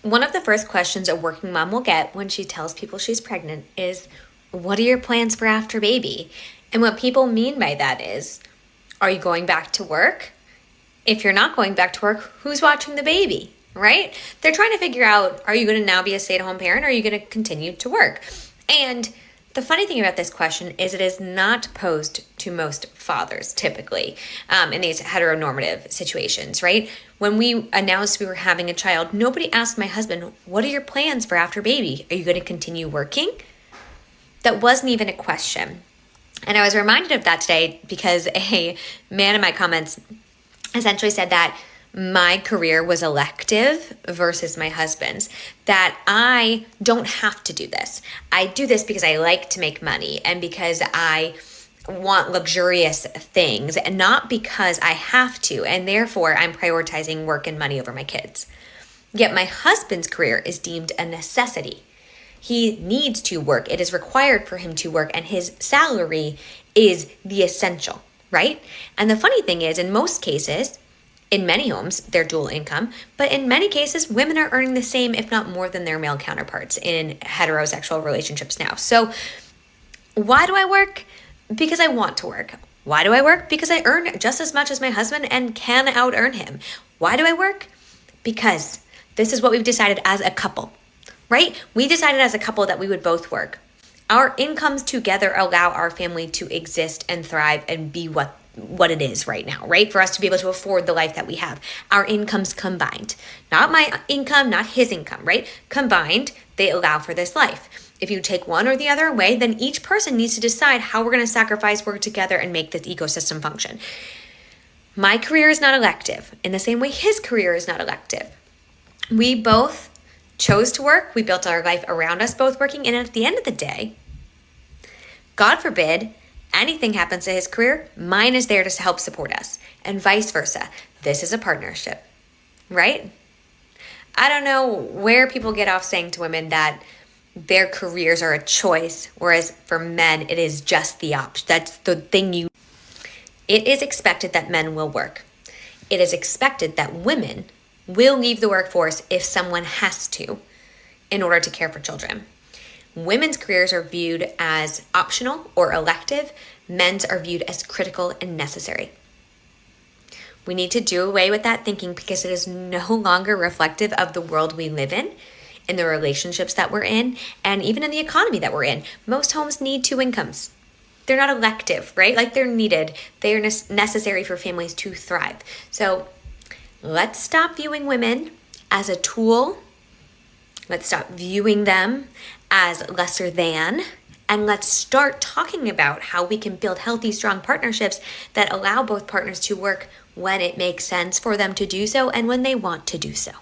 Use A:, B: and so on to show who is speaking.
A: One of the first questions a working mom will get when she tells people she's pregnant is, what are your plans for after baby? And what people mean by that is, are you going back to work? If you're not going back to work, who's watching the baby, right? They're trying to figure out, are you going to now be a stay-at-home parent or are you going to continue to work? And the funny thing about this question is it is not posed to most fathers typically in these heteronormative situations, right? When we announced we were having a child, nobody asked my husband, what are your plans for after baby? Are you going to continue working? That wasn't even a question. And I was reminded of that today because a man in my comments essentially said that my career was elective versus my husband's, that I don't have to do this. I do this because I like to make money and because I want luxurious things and not because I have to. And therefore, I'm prioritizing work and money over my kids. Yet my husband's career is deemed a necessity. He needs to work. It is required for him to work, and his salary is the essential, right? And the funny thing is, in most cases, in many homes, they're dual income, but in many cases, women are earning the same, if not more than their male counterparts in heterosexual relationships now. So why do I work? Because I want to work. Why do I work? Because I earn just as much as my husband and can out-earn him. Why do I work? Because this is what we've decided as a couple, right? We decided as a couple that we would both work. Our incomes together allow our family to exist and thrive and be what it is right now, right? For us to be able to afford the life that we have. Our incomes combined. Not my income, not his income, right? Combined, they allow for this life. If you take one or the other away, then each person needs to decide how we're going to sacrifice work together and make this ecosystem function. My career is not elective, in the same way his career is not elective. We both chose to work. We built our life around us both working. And at the end of the day, God forbid, anything happens to his career, mine is there to help support us, and vice versa. This is a partnership, right? I don't know where people get off saying to women that their careers are a choice, whereas for men, it is just the option. That's the thing It is expected that men will work. It is expected that women will leave the workforce if someone has to in order to care for children. Women's careers are viewed as optional or elective. Men's are viewed as critical and necessary. We need to do away with that thinking because it is no longer reflective of the world we live in the relationships that we're in, and even in the economy that we're in. Most homes need two incomes. They're not elective, right? Like they're needed. They are necessary for families to thrive. So let's stop viewing women as a tool. Let's stop viewing them as lesser than, and let's start talking about how we can build healthy, strong partnerships that allow both partners to work when it makes sense for them to do so and when they want to do so.